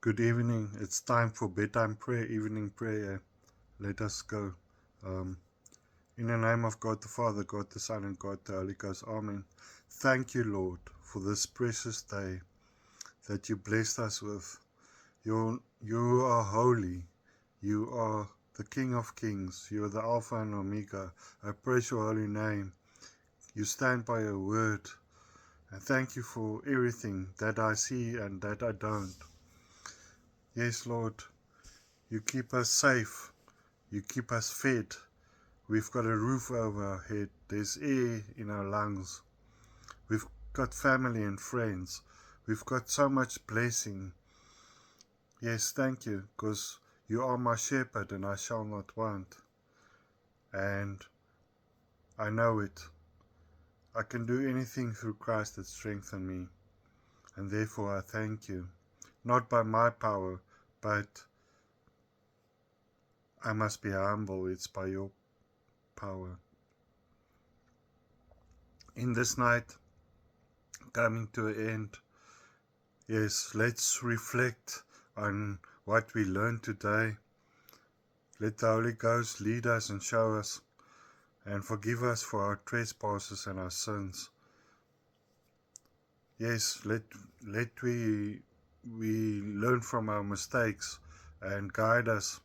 Good evening. It's time for bedtime prayer, evening prayer. Let us go. Um, in the name of God the Father, God the Son, and God the Holy Ghost. Amen. Thank you, Lord, for this precious day that you blessed us with. You are holy. You are the King of Kings. You are the Alpha and Omega. I praise your holy name. You stand by your word. And thank you for everything that I see and that I don't. Yes, Lord, you keep us safe. You keep us fed. We've got a roof over our head. There's air in our lungs. We've got family and friends. We've got so much blessing. Yes, thank you, because you are my shepherd and I shall not want. And I know it. I can do anything through Christ that strengthens me. And therefore I thank you. Not by my power, but I must be humble. It's by your power. In this night, coming to an end, yes, let's reflect on what we learned today. Let the Holy Ghost lead us and show us and forgive us for our trespasses and our sins. Yes, let we learn from our mistakes and guide us.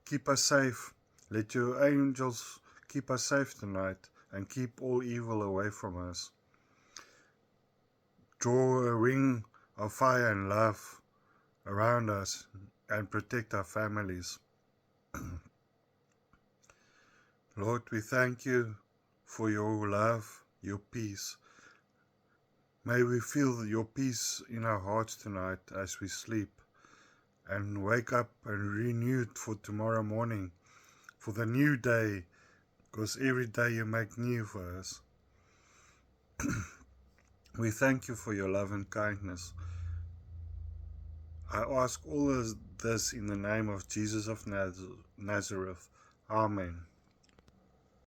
Keep us safe. Let your angels keep us safe tonight and keep all evil away from us. Draw a ring of fire and love around us and protect our families. Lord, we thank you for your love, your peace. May we feel your peace in our hearts tonight as we sleep and wake up and renewed for tomorrow morning, for the new day, because every day you make new for us. We thank you for your love and kindness. I ask all of this in the name of Jesus of Nazareth. Amen.